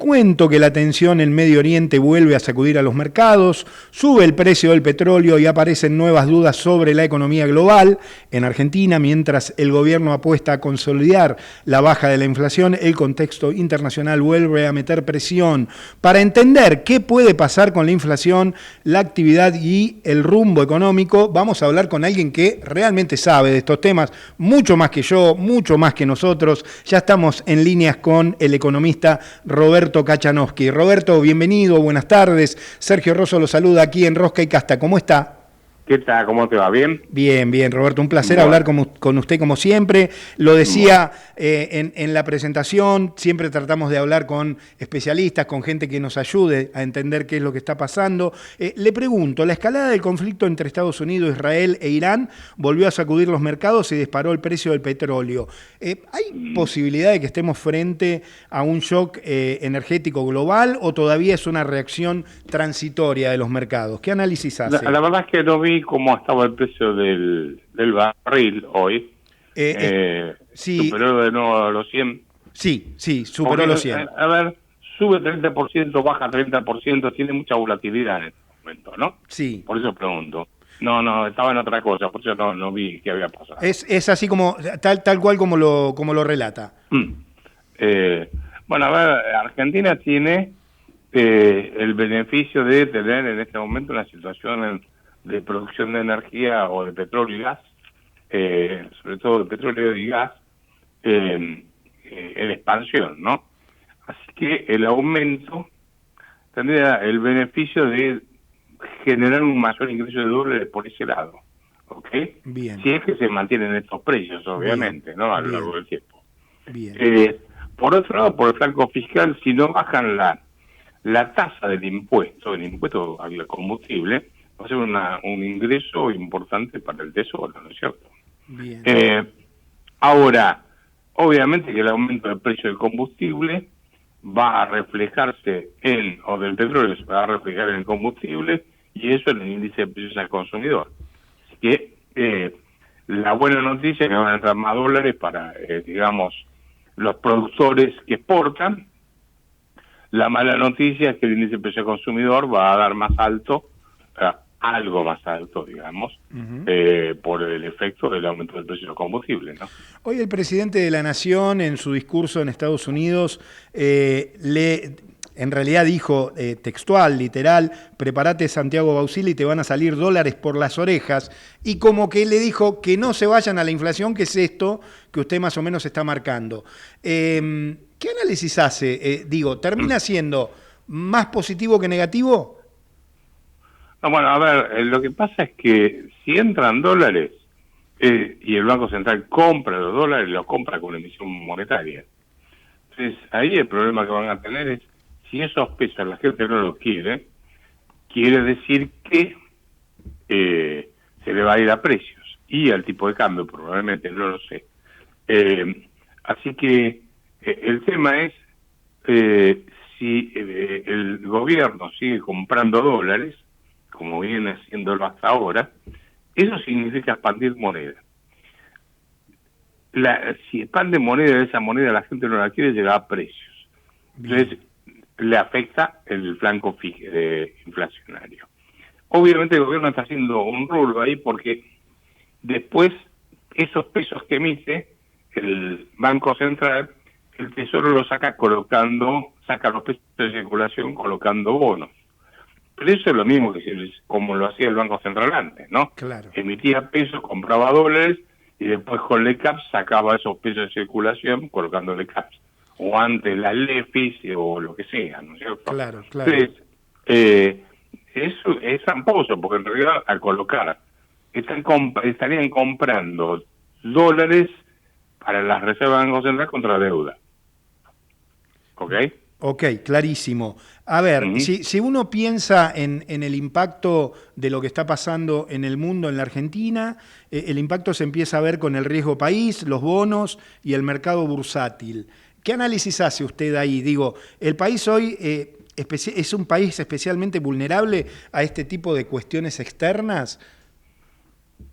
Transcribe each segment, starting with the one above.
cuento que la tensión en Medio Oriente vuelve a sacudir a los mercados, sube el precio del petróleo y aparecen nuevas dudas sobre la economía global. En Argentina, mientras el gobierno apuesta a consolidar la baja de la inflación, el contexto internacional vuelve a meter presión. Para entender qué puede pasar con la inflación, la actividad y el rumbo económico, vamos a hablar con alguien que realmente sabe de estos temas, mucho más que yo, mucho más que nosotros. Ya estamos en líneas con el economista Roberto Kachanowski. Roberto, bienvenido, buenas tardes. Sergio Rosso lo saluda aquí en Rosca y Casta. ¿Cómo está? ¿Qué tal? ¿Cómo te va? ¿Bien? Bien, bien, Roberto. Un placer hablar con usted como siempre. Lo decía en la presentación, siempre tratamos de hablar con especialistas, con gente que nos ayude a entender qué es lo que está pasando. Le pregunto, la escalada del conflicto entre Estados Unidos, Israel e Irán volvió a sacudir los mercados y disparó el precio del petróleo. ¿Hay posibilidad de que estemos frente a un shock energético global o todavía es una reacción transitoria de los mercados? ¿Qué análisis hace? La verdad es que no vi cómo estaba el precio del barril hoy. Sí, superó de nuevo los 100. Sí, superó los 100. A ver, sube 30%, baja 30%, tiene mucha volatilidad en este momento, ¿no? Sí. Por eso pregunto. No, estaba en otra cosa, por eso no vi qué había pasado. Es así como, tal cual como lo relata. Bueno, a ver, Argentina tiene el beneficio de tener en este momento una situación de producción de energía o de petróleo y gas, sobre todo de petróleo y gas, en expansión, ¿no? Así que el aumento tendría el beneficio de generar un mayor ingreso de dólares por ese lado, ¿ok? Bien. Si es que se mantienen estos precios, obviamente, Bien. ¿no? A lo largo del tiempo. Bien. Por otro lado, por el flanco fiscal, si no bajan la tasa del impuesto, el impuesto al combustible, va a ser un ingreso importante para el Tesoro, ¿no es cierto? Bien. Ahora, obviamente que el aumento del precio del combustible va a reflejarse o del petróleo se va a reflejar en el combustible, y eso en el índice de precios al consumidor. Así que la buena noticia es que van a entrar más dólares para, digamos, los productores que exportan. La mala noticia es que el índice de precio al consumidor va a dar más alto, algo más alto, digamos, por el efecto del aumento del precio de los combustibles, ¿no? Hoy el presidente de la Nación, en su discurso en Estados Unidos, en realidad dijo textual, literal, prepárate Santiago Bausili y te van a salir dólares por las orejas, y como que le dijo que no se vayan a la inflación, que es esto que usted más o menos está marcando. ¿Qué análisis hace? ¿Termina siendo más positivo que negativo? No, bueno, a ver, lo que pasa es que si entran dólares y el Banco Central compra los dólares, los compra con emisión monetaria. Entonces, ahí el problema que van a tener es, si esos pesos la gente no los quiere decir que se le va a ir a precios y al tipo de cambio, probablemente, no lo sé. Así que el tema es si el gobierno sigue comprando dólares, como viene haciéndolo hasta ahora, eso significa expandir moneda. Si expande moneda, esa moneda la gente no la quiere, llega a precios. Entonces, le afecta el flanco inflacionario. Obviamente el gobierno está haciendo un rol ahí porque después esos pesos que emite el Banco Central, el Tesoro los saca los pesos de circulación colocando bonos. Pero eso es lo mismo como lo hacía el Banco Central antes, ¿no? Claro. Emitía pesos, compraba dólares y después con LECAPS sacaba esos pesos de circulación colocando LECAPS. O antes las LEFIs o lo que sea, ¿no es cierto? Claro. Entonces, eso es tramposo, porque en realidad al colocar, estarían comprando dólares para las reservas del Banco Central contra deuda. ¿Ok? Ok, clarísimo. A ver, si uno piensa en el impacto de lo que está pasando en el mundo, en la Argentina, el impacto se empieza a ver con el riesgo país, los bonos y el mercado bursátil. ¿Qué análisis hace usted ahí? El país hoy es un país especialmente vulnerable a este tipo de cuestiones externas.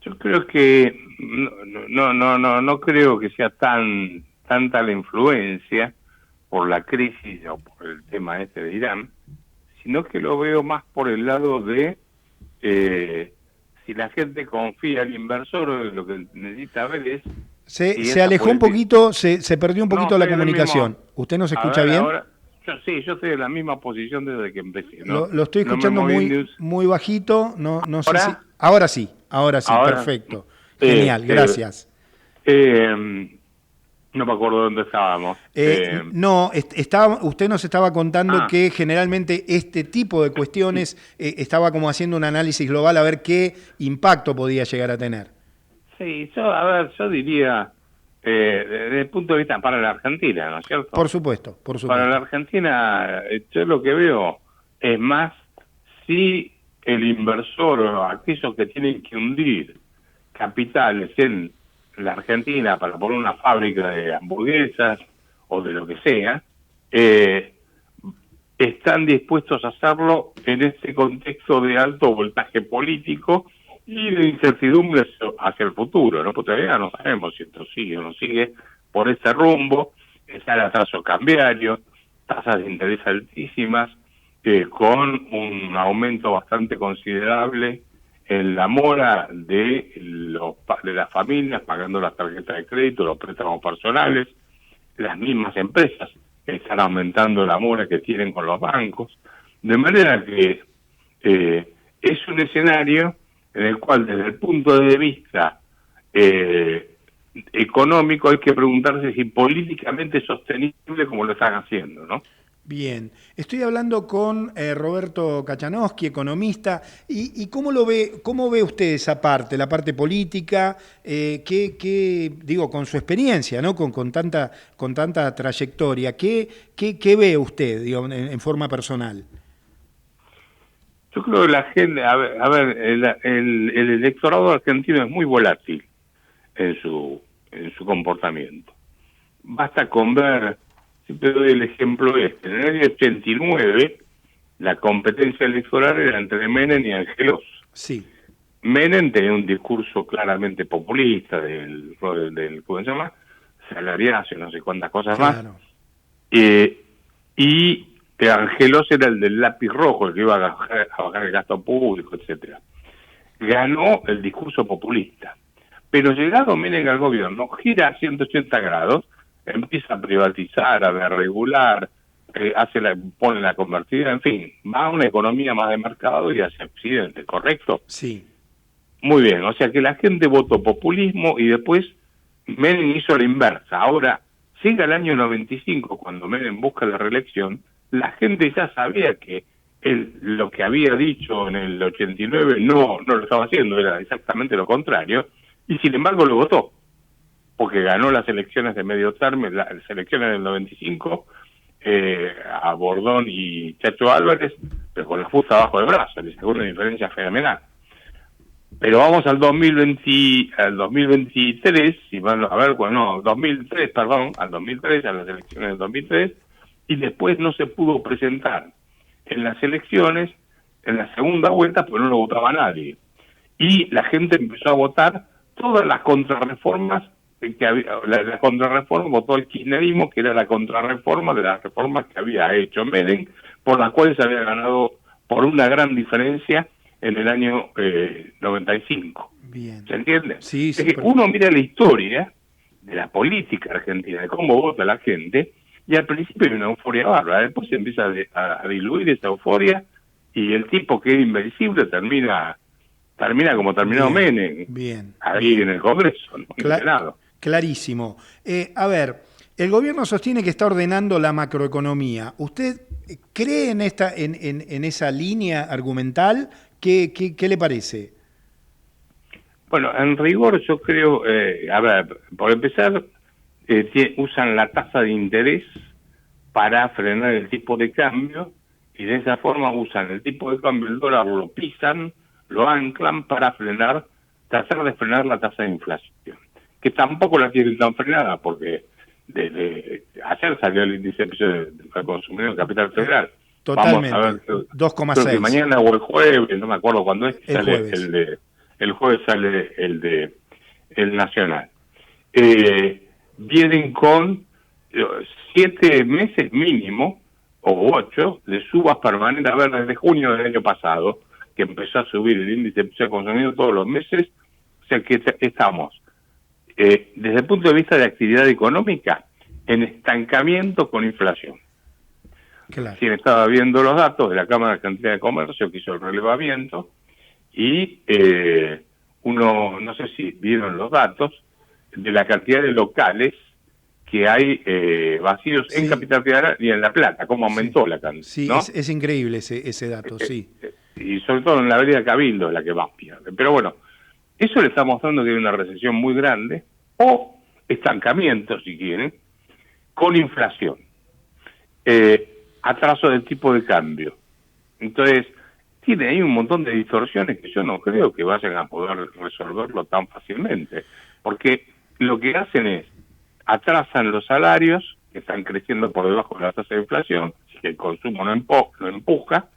Yo creo que no creo que sea tanta la influencia, por la crisis o por el tema este de Irán, sino que lo veo más por el lado de si la gente confía al inversor, lo que necesita ver es... Se alejó un poquito, se perdió un poquito la comunicación. ¿Usted nos A escucha ver, bien? ahora, yo estoy en la misma posición desde que empecé, ¿no? Lo estoy No me escuchando moví muy bajito, no sé ¿Ahora? si... Ahora sí, perfecto. Genial, gracias. No me acuerdo dónde estábamos. Usted nos estaba contando que generalmente este tipo de cuestiones estaba como haciendo un análisis global a ver qué impacto podía llegar a tener. Sí, yo diría, desde el punto de vista para la Argentina, ¿no es cierto? Por supuesto. Para la Argentina, yo lo que veo es más si el inversor o aquellos que tienen que hundir capitales en la Argentina para poner una fábrica de hamburguesas o de lo que sea, están dispuestos a hacerlo en este contexto de alto voltaje político y de incertidumbre hacia el futuro, ¿no? Porque todavía no sabemos si esto sigue o no sigue por ese rumbo. Está el atraso cambiario, tasas de interés altísimas, con un aumento bastante considerable en la mora de las familias pagando las tarjetas de crédito, los préstamos personales, las mismas empresas están aumentando la mora que tienen con los bancos, de manera que es un escenario en el cual desde el punto de vista económico hay que preguntarse si políticamente es sostenible como lo están haciendo, ¿no? Bien, estoy hablando con Roberto Kachanowski, economista, y ¿cómo ve usted esa parte, la parte política, digo, con su experiencia, ¿no? Con tanta trayectoria, ¿qué ve usted, digo, en forma personal? Yo creo que la gente, el electorado argentino es muy volátil en su comportamiento. Basta con ver, siempre doy el ejemplo este, en el año 89 la competencia electoral era entre Menem y Angelos. Sí. Menem tenía un discurso claramente populista ¿cómo se llama? Salariazo, no sé cuántas cosas más. Y Angelos era el del lápiz rojo, el que iba a bajar el gasto público, etcétera. Ganó el discurso populista. Pero llegado Menem al gobierno, gira a 180 grados, empieza a privatizar, a desregular, pone la convertida, en fin, va a una economía más de mercado y hacia Occidente, ¿correcto? Sí. Muy bien, o sea que la gente votó populismo y después Menem hizo la inversa. Ahora, llega el año 95, cuando Menem busca la reelección, la gente ya sabía que lo que había dicho en el 89 no lo estaba haciendo, era exactamente lo contrario, y sin embargo lo votó, porque ganó las elecciones de medio término, las elecciones del 95, a Bordón y Chacho Álvarez, pero con la fusta abajo del brazo, le sacó una diferencia fenomenal. Pero vamos al 2023, al 2003, a las elecciones del 2003, y después no se pudo presentar en las elecciones, en la segunda vuelta, porque no lo votaba nadie. Y la gente empezó a votar todas las contrarreformas que había. La contrarreforma votó el kirchnerismo, que era la contrarreforma de las reformas que había hecho Menem, por las cuales había ganado por una gran diferencia en el año 95. Bien. ¿Se entiende? Sí, es que uno mira la historia de la política argentina, de cómo vota la gente, y al principio hay una euforia bárbara, después se empieza a diluir esa euforia, y el tipo que es invencible termina como terminó Menem, ahí en el Congreso, ¿no? En el Senado. Clarísimo. A ver, el gobierno sostiene que está ordenando la macroeconomía. ¿Usted cree en esa línea argumental? ¿Qué le parece? Bueno, en rigor yo creo, por empezar, usan la tasa de interés para frenar el tipo de cambio, y de esa forma usan el tipo de cambio, el dólar lo pisan, lo anclan para tratar de frenar la tasa de inflación, que tampoco la tienen tan frenada, porque ayer salió el índice de precios del consumidor en Capital Federal. Totalmente. Vamos a ver, 2,6. Mañana o el jueves, no me acuerdo cuándo es, el sale jueves. El jueves sale el nacional. Vienen con 7 meses mínimo, o 8, de subas permanentes. A ver, desde junio del año pasado, que empezó a subir el índice de precios consumidos todos los meses, o sea que estamos, desde el punto de vista de actividad económica, en estancamiento con inflación. Claro. Quien estaba viendo los datos de la Cámara Argentina de Comercio, que hizo el relevamiento, y uno, no sé si vieron los datos, de la cantidad de locales que hay vacíos en Capital Federal y en La Plata, cómo aumentó la cantidad. Sí, ¿no? es increíble ese dato, sí. Y sobre todo en la avenida Cabildo es la que más pierde. Pero bueno, eso le está mostrando que hay una recesión muy grande, o estancamiento, si quieren, con inflación, atraso del tipo de cambio. Entonces, tiene ahí un montón de distorsiones que yo no creo que vayan a poder resolverlo tan fácilmente, porque lo que hacen es, atrasan los salarios, que están creciendo por debajo de la tasa de inflación, así que el consumo no empuja,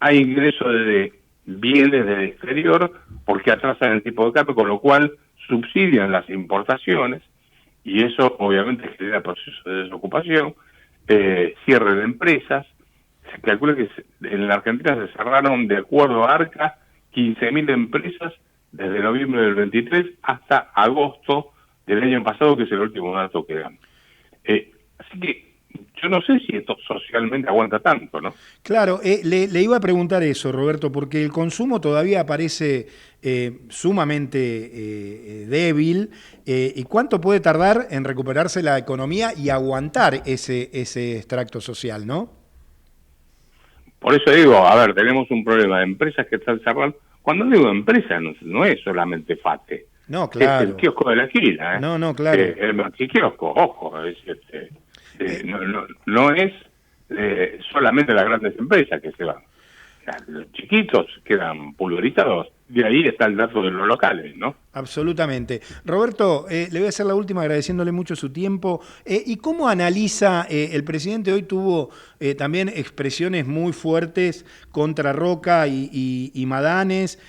hay ingresos de bienes del exterior, porque atrasan el tipo de cambio, con lo cual subsidian las importaciones, y eso obviamente genera procesos de desocupación, cierre de empresas. Se calcula que en la Argentina se cerraron, de acuerdo a ARCA, 15.000 empresas desde noviembre del 23 hasta agosto del año pasado, que es el último dato que dan. Así que yo no sé si esto socialmente aguanta tanto, ¿no? Claro, le iba a preguntar eso, Roberto, porque el consumo todavía parece sumamente débil. ¿Y cuánto puede tardar en recuperarse la economía y aguantar ese extracto social, no? Por eso digo, a ver, tenemos un problema de empresas que están cerrando. Cuando digo empresa, no es solamente FATE. No, claro. Es el kiosco de la esquina, ¿eh? No, claro. El kiosco, ojo, no es solamente las grandes empresas que se van. O sea, los chiquitos quedan pulverizados. De ahí está el dato de los locales, ¿no? Absolutamente. Roberto, le voy a hacer la última agradeciéndole mucho su tiempo. ¿Y cómo analiza, el presidente hoy tuvo también expresiones muy fuertes contra Roca y Madanes,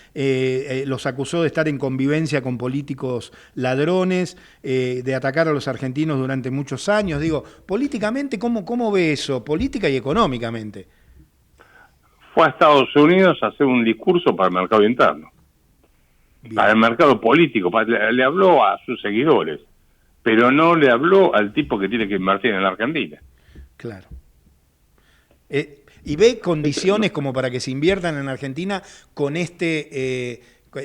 los acusó de estar en convivencia con políticos ladrones, de atacar a los argentinos durante muchos años? Digo, políticamente, ¿cómo ve eso? Política y económicamente. Fue a Estados Unidos a hacer un discurso para el mercado interno. Bien. Para el mercado político, le habló a sus seguidores, pero no le habló al tipo que tiene que invertir en la Argentina. Claro. ¿Y ve condiciones como para que se inviertan en Argentina con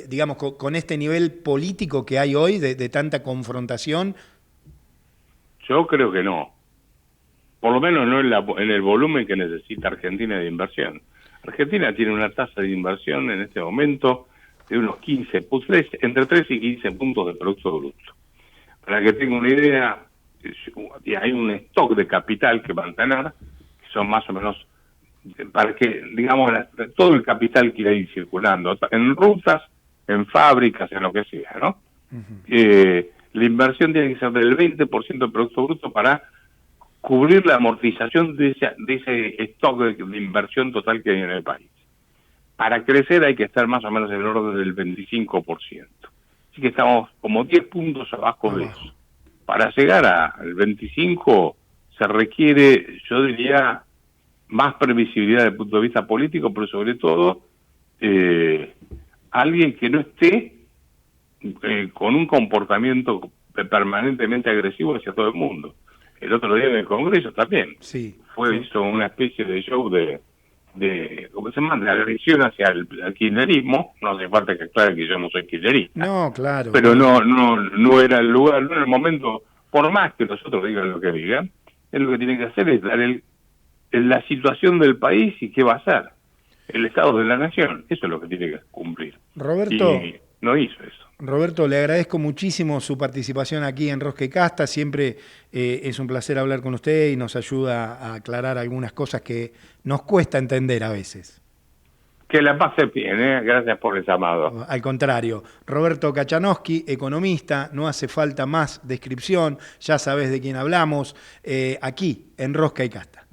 digamos, con este nivel político que hay hoy, de tanta confrontación? Yo creo que no. Por lo menos no en el volumen que necesita Argentina de inversión. Argentina tiene una tasa de inversión en este momento de unos 15, entre 3 y 15 puntos de Producto Bruto. Para que tenga una idea, hay un stock de capital que mantener, que son más o menos, para que, digamos, todo el capital quiera ir circulando, en rutas, en fábricas, en lo que sea, ¿no? Uh-huh. La inversión tiene que ser del 20% del Producto Bruto para cubrir la amortización de ese stock de inversión total que hay en el país. Para crecer hay que estar más o menos en el orden del 25%. Así que estamos como 10 puntos abajo de eso. Para llegar al 25% se requiere, yo diría, más previsibilidad desde el punto de vista político, pero sobre todo alguien que no esté con un comportamiento permanentemente agresivo hacia todo el mundo. El otro día en el Congreso también hizo una especie de show de ¿cómo se llama? De agresión hacia el kirchnerismo. No hace falta que aclare que yo no soy kirchnerista. No, claro. Pero no era el lugar, no era el momento, por más que los otros digan lo que digan, él lo que tiene que hacer es dar la situación del país y qué va a hacer. El Estado de la Nación, eso es lo que tiene que cumplir. Roberto, y no hizo eso. Roberto, le agradezco muchísimo su participación aquí en Rosca y Casta. Siempre es un placer hablar con usted y nos ayuda a aclarar algunas cosas que nos cuesta entender a veces. Que la pase bien, ¿eh? Gracias por el llamado. Al contrario, Roberto Kachanowski, economista, no hace falta más descripción, ya sabés de quién hablamos, aquí en Rosca y Casta.